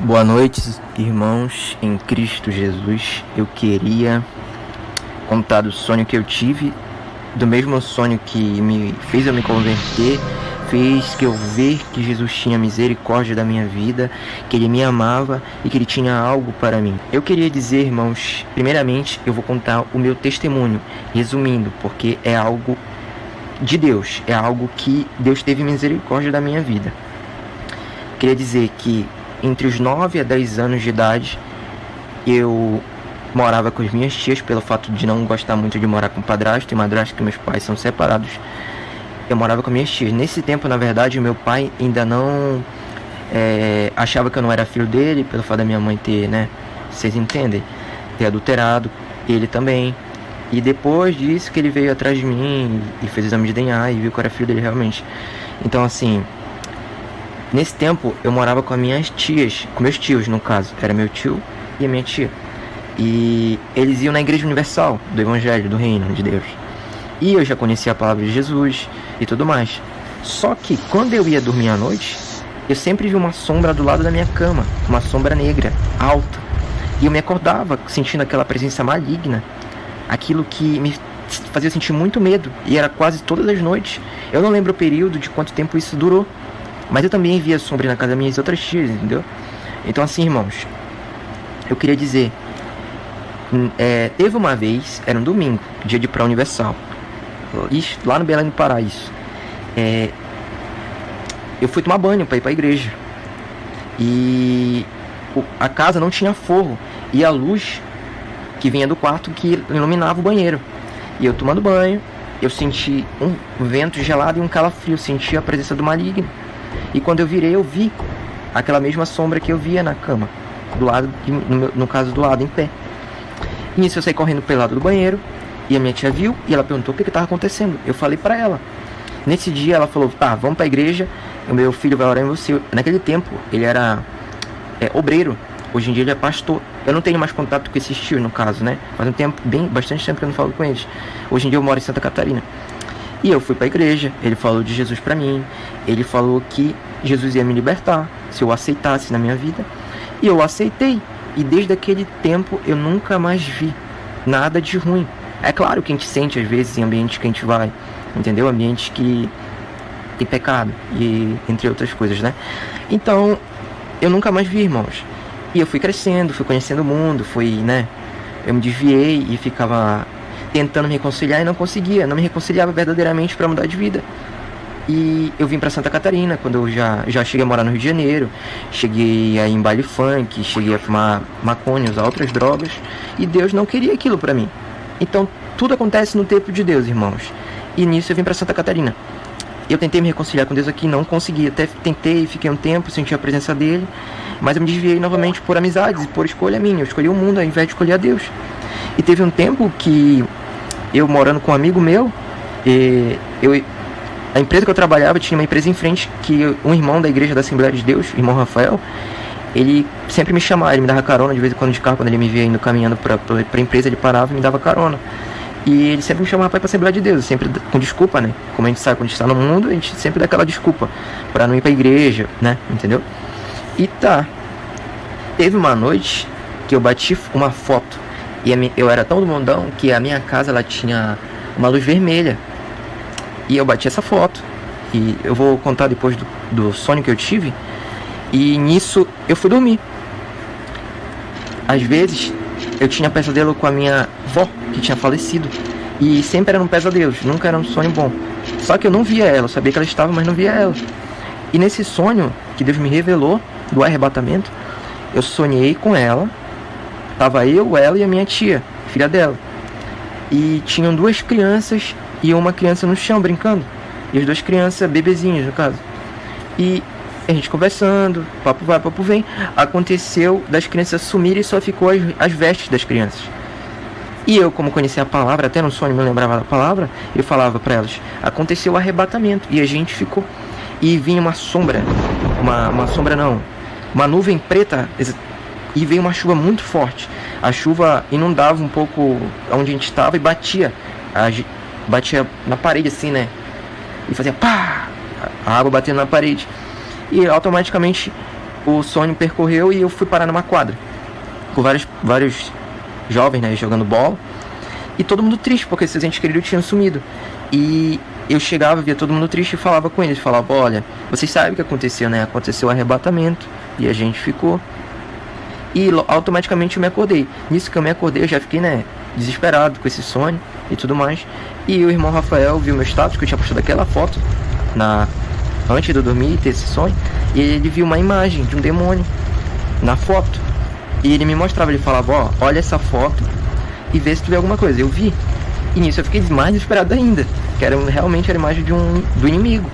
Boa noite, irmãos em Cristo Jesus. Eu queria contar do sonho que eu tive, do mesmo sonho que me fez eu me converter, fez que eu ver que Jesus tinha misericórdia da minha vida, que Ele me amava e que Ele tinha algo para mim. Eu queria dizer, irmãos, primeiramente eu vou contar o meu testemunho, resumindo, porque é algo de Deus, é algo que Deus teve misericórdia da minha vida. Queria dizer que entre os 9 a 10 anos de idade, eu morava com as minhas tias, pelo fato de não gostar muito de morar com padrasto e madrasto, que meus pais são separados. Eu morava com minhas tias. Nesse tempo, na verdade, meu pai ainda não achava que eu não era filho dele, pelo fato da minha mãe ter, né, vocês entendem, ter adulterado, ele também. E depois disso que ele veio atrás de mim e fez o exame de DNA e viu que eu era filho dele realmente. Então, assim, nesse tempo, eu morava com as minhas tias, com meus tios, no caso. Era meu tio e a minha tia. E eles iam na Igreja Universal, do Evangelho, do Reino de Deus. E eu já conhecia a palavra de Jesus e tudo mais. Só que, quando eu ia dormir à noite, eu sempre vi uma sombra do lado da minha cama. Uma sombra negra, alta. E eu me acordava sentindo aquela presença maligna. Aquilo que me fazia sentir muito medo. E era quase todas as noites. Eu não lembro o período de quanto tempo isso durou. Mas eu também via sombra na casa das minhas outras tias, entendeu? Então, assim, irmãos, eu queria dizer, teve uma vez, era um domingo, dia de ir pra Universal, isso, lá no Belém do Pará, isso. Eu fui tomar banho pra ir pra igreja. E a casa não tinha forro. E a luz que vinha do quarto que iluminava o banheiro. E eu tomando banho, eu senti um vento gelado e um calafrio, senti a presença do maligno. E quando eu virei, eu vi aquela mesma sombra que eu via na cama, do lado, no caso do lado, em pé. E nisso eu saí correndo pelo lado do banheiro, e a minha tia viu, e ela perguntou o que estava acontecendo. Eu falei pra ela. Nesse dia ela falou, tá, vamos pra igreja, o meu filho vai orar em você. Naquele tempo, ele era obreiro, hoje em dia ele é pastor. Eu não tenho mais contato com esses tios, no caso, né? Faz um tempo, bastante tempo que eu não falo com eles. Hoje em dia eu moro em Santa Catarina. E eu fui pra igreja, ele falou de Jesus pra mim, ele falou que Jesus ia me libertar, se eu aceitasse na minha vida. E eu aceitei, e desde aquele tempo eu nunca mais vi nada de ruim. É claro que a gente sente às vezes em ambientes que a gente vai, entendeu? Ambientes que tem pecado, e entre outras coisas, né? Então, eu nunca mais vi, irmãos. E eu fui crescendo, fui conhecendo o mundo, né? Eu me desviei e ficava tentando me reconciliar e não conseguia, não me reconciliava verdadeiramente para mudar de vida. E eu vim para Santa Catarina quando eu já cheguei a morar no Rio de Janeiro, cheguei a ir em baile funk, cheguei a fumar maconha, usar outras drogas, e Deus não queria aquilo para mim. Então tudo acontece no tempo de Deus, irmãos. E nisso eu vim para Santa Catarina. Eu tentei me reconciliar com Deus aqui, não consegui. Até tentei, fiquei um tempo, senti a presença dele, mas eu me desviei novamente por amizades e por escolha minha. Eu escolhi o mundo ao invés de escolher a Deus. E teve um tempo que eu morando com um amigo meu, a empresa que eu trabalhava tinha uma empresa em frente que um irmão da igreja da Assembleia de Deus, o irmão Rafael, ele sempre me chamava, ele me dava carona de vez em quando de carro, quando ele me via indo caminhando pra empresa, ele parava e me dava carona. E ele sempre me chamava para ir pra Assembleia de Deus, sempre com desculpa, né? Como a gente sabe, quando a gente está no mundo, a gente sempre dá aquela desculpa para não ir pra igreja, né? Entendeu? E tá. Teve uma noite que eu bati uma foto. E eu era tão do mundão que a minha casa ela tinha uma luz vermelha. E eu bati essa foto. E eu vou contar depois do sonho que eu tive. E nisso eu fui dormir. Às vezes eu tinha pesadelo com a minha avó, que tinha falecido. E sempre era um pesadelo, nunca era um sonho bom. Só que eu não via ela, eu sabia que ela estava, mas não via ela. E nesse sonho que Deus me revelou, do arrebatamento, eu sonhei com ela. Tava eu, ela e a minha tia, filha dela. E tinham duas crianças e uma criança no chão brincando. E as duas crianças, bebezinhas no caso. E a gente conversando, papo vai, papo vem. Aconteceu das crianças sumirem e só ficou as vestes das crianças. E eu, como conhecia a palavra, até no sonho me lembrava da palavra, eu falava para elas, aconteceu o arrebatamento. E a gente ficou. E vinha uma sombra, uma sombra não, uma nuvem preta. E veio uma chuva muito forte. A chuva inundava um pouco onde a gente estava e batia na parede assim, né? E fazia pá! A água batendo na parede. E automaticamente o sonho percorreu e eu fui parar numa quadra com vários jovens, né, jogando bola, e todo mundo triste porque seus entes queridos tinham sumido. E eu chegava, via todo mundo triste e falava com eles, falava: olha, vocês sabem o que aconteceu, né? Aconteceu o arrebatamento e a gente ficou. E automaticamente eu me acordei. Nisso que eu me acordei, eu já fiquei, né, desesperado com esse sonho e tudo mais. E o irmão Rafael viu meu status, que eu tinha postado aquela foto antes de eu dormir e ter esse sonho. E ele viu uma imagem de um demônio na foto. E ele me mostrava, ele falava: ó, olha essa foto e vê se tu vê alguma coisa. Eu vi. E nisso eu fiquei mais desesperado ainda, que realmente era a imagem do inimigo.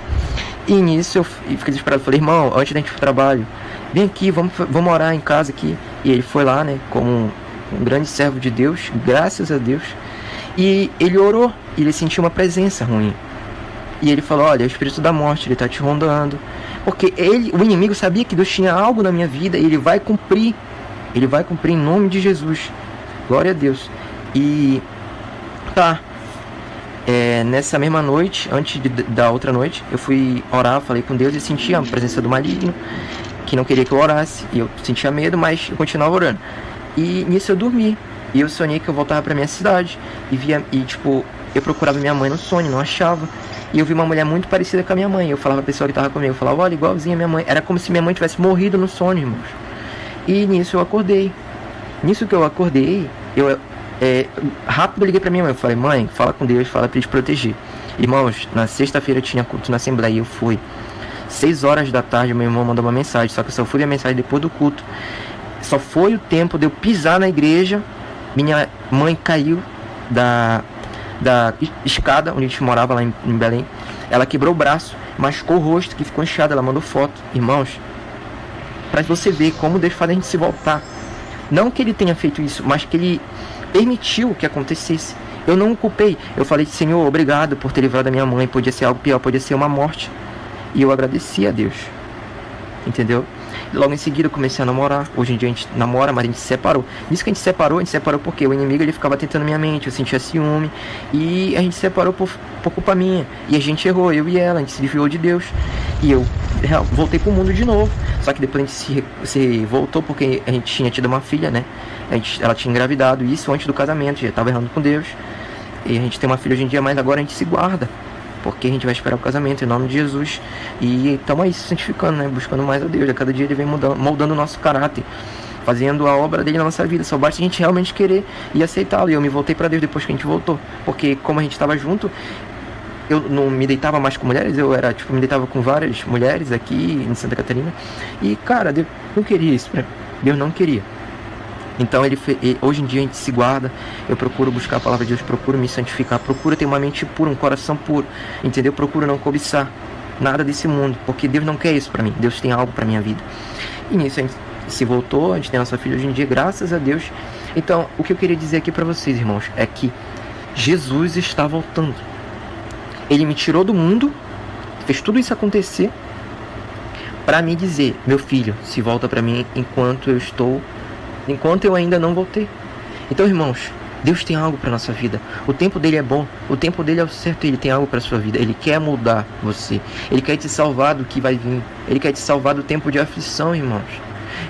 E nisso eu fiquei desesperado, falei: irmão, antes da gente ir pro trabalho, vem aqui, vamos orar em casa aqui. E ele foi lá, né, como um grande servo de Deus, graças a Deus. E ele orou, e ele sentiu uma presença ruim. E ele falou: olha, o espírito da morte, ele tá te rondando. Porque o inimigo sabia que Deus tinha algo na minha vida, e ele vai cumprir. Ele vai cumprir em nome de Jesus. Glória a Deus. E tá, nessa mesma noite, antes da outra noite, eu fui orar, falei com Deus e senti a presença do maligno, que não queria que eu orasse. E eu sentia medo, mas eu continuava orando. E nisso eu dormi. E eu sonhei que eu voltava pra minha cidade. Eu procurava minha mãe no sonho, não achava. E eu vi uma mulher muito parecida com a minha mãe. Eu falava pra pessoa que tava comigo, eu falava: olha, igualzinha a minha mãe. Era como se minha mãe tivesse morrido no sonho, irmãos. E nisso eu acordei. Nisso que eu acordei, rápido eu liguei pra minha mãe. Eu falei: mãe, fala com Deus, fala pra ele te proteger. Irmãos, na sexta-feira tinha culto na Assembleia e eu fui. 6 horas da tarde, meu irmão mandou uma mensagem. Só que eu só fui ver a mensagem depois do culto. Só foi o tempo de eu pisar na igreja. Minha mãe caiu da escada onde a gente morava lá em Belém. Ela quebrou o braço, machucou o rosto, que ficou inchado. Ela mandou foto. Irmãos, pra você ver como Deus faz a gente se voltar. Não que ele tenha feito isso, mas que ele permitiu que acontecesse. Eu não o culpei. Eu falei: Senhor, obrigado por ter livrado a minha mãe. Podia ser algo pior, podia ser uma morte. E eu agradeci a Deus. Entendeu? Logo em seguida eu comecei a namorar. Hoje em dia a gente namora, mas a gente se separou. Nisso que a gente se separou porque o inimigo, ele ficava tentando minha mente. Eu sentia ciúme. E a gente se separou por culpa minha. E a gente errou, eu e ela. A gente se desviou de Deus. E eu voltei pro mundo de novo. Só que depois a gente se voltou porque a gente tinha tido uma filha, né? Ela tinha engravidado. Isso antes do casamento. Já estava errando com Deus. E a gente tem uma filha hoje em dia, mas agora a gente se guarda. Porque a gente vai esperar o casamento em nome de Jesus. E estamos aí se santificando, né? Buscando mais a Deus. A cada dia ele vem moldando o nosso caráter, fazendo a obra dele na nossa vida. Só basta a gente realmente querer e aceitá-lo. E eu me voltei para Deus depois que a gente voltou. Porque como a gente estava junto, eu não me deitava mais com mulheres. Eu me deitava com várias mulheres aqui em Santa Catarina. E, cara, Deus não queria isso, né? Deus não queria. Então hoje em dia a gente se guarda. Eu procuro buscar a palavra de Deus, procuro me santificar, procuro ter uma mente pura, um coração puro, entendeu? Procuro não cobiçar nada desse mundo, porque Deus não quer isso pra mim. Deus tem algo pra minha vida. E nisso a gente se voltou, a gente tem a nossa filha hoje em dia, graças a Deus. Então, o que eu queria dizer aqui pra vocês, irmãos, é que Jesus está voltando. Ele me tirou do mundo, fez tudo isso acontecer pra me dizer: meu filho, se volta pra mim enquanto eu ainda não voltei. Então, irmãos, Deus tem algo para nossa vida. O tempo dele é bom, o tempo dele é o certo. Ele tem algo para sua vida. Ele quer mudar você. Ele quer te salvar do que vai vir. Ele quer te salvar do tempo de aflição, irmãos.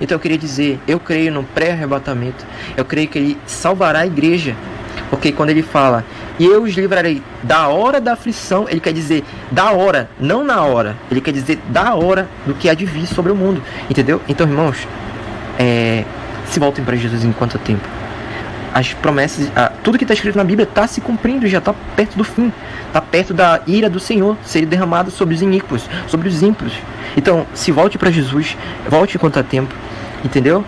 Então eu queria dizer, eu creio no pré-arrebatamento. Eu creio que ele salvará a igreja. Porque quando ele fala: e eu os livrarei da hora da aflição, ele quer dizer da hora, não na hora. Ele quer dizer da hora do que há de vir sobre o mundo. Entendeu? Então, irmãos, se voltem para Jesus enquanto há tempo. As promessas, tudo que está escrito na Bíblia está se cumprindo, já está perto do fim. Está perto da ira do Senhor ser derramada sobre os iníquos, sobre os ímpios. Então, se volte para Jesus, volte enquanto há tempo. Entendeu?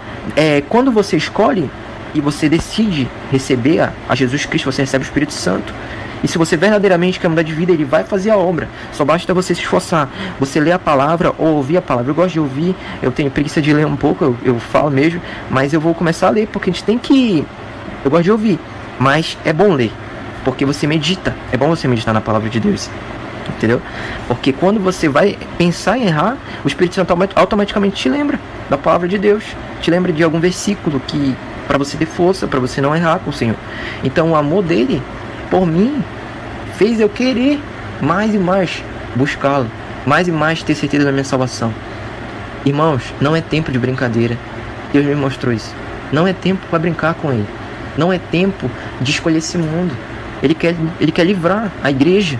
Quando você escolhe e você decide receber a Jesus Cristo, você recebe o Espírito Santo. E se você verdadeiramente quer mudar de vida, ele vai fazer a obra. Só basta você se esforçar. Você ler a palavra ou ouvir a palavra. Eu gosto de ouvir, eu tenho preguiça de ler um pouco, eu falo mesmo. Mas eu vou começar a ler, porque a gente tem que... Eu gosto de ouvir, mas é bom ler, porque você medita. É bom você meditar na palavra de Deus. Entendeu? Porque quando você vai pensar em errar, o Espírito Santo automaticamente te lembra da palavra de Deus. Te lembra de algum versículo que... para você ter força, para você não errar com o Senhor. Então o amor dele por mim fez eu querer mais e mais buscá-lo, mais e mais ter certeza da minha salvação. Irmãos, não é tempo de brincadeira. Deus me mostrou isso. Não é tempo para brincar com Ele. Não é tempo de escolher esse mundo. Ele quer livrar a igreja.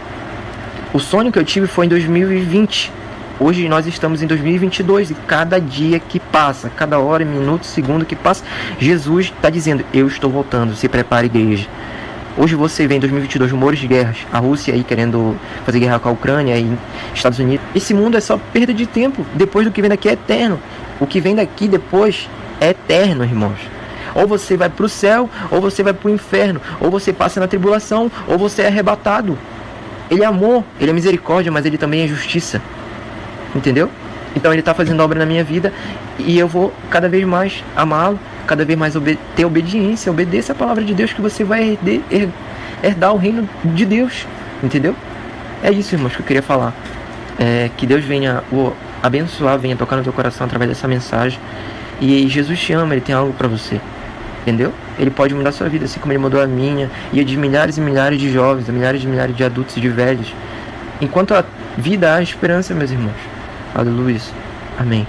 O sonho que eu tive foi em 2020. Hoje nós estamos em 2022 e cada dia que passa, cada hora, minuto, segundo que passa, Jesus está dizendo, eu estou voltando, se prepare, igreja. Hoje você vê em 2022 rumores de guerras, a Rússia aí querendo fazer guerra com a Ucrânia e Estados Unidos. Esse mundo é só perda de tempo, depois do que vem daqui é eterno. O que vem daqui depois é eterno, irmãos. Ou você vai para o céu, ou você vai para o inferno, ou você passa na tribulação, ou você é arrebatado. Ele é amor, ele é misericórdia, mas ele também é justiça. Entendeu? Então ele está fazendo obra na minha vida e eu vou cada vez mais amá-lo, cada vez mais ter obediência. Obedeça a palavra de Deus que você vai herdar o reino de Deus. Entendeu? É isso, irmãos, que eu queria falar. Que Deus venha abençoar, venha tocar no teu coração através dessa mensagem. E Jesus te ama, Ele tem algo para você. Entendeu? Ele pode mudar a sua vida, assim como Ele mudou a minha e a de milhares e milhares de jovens, milhares e milhares de adultos e de velhos. Enquanto a vida há esperança, meus irmãos. Aleluia. Amém.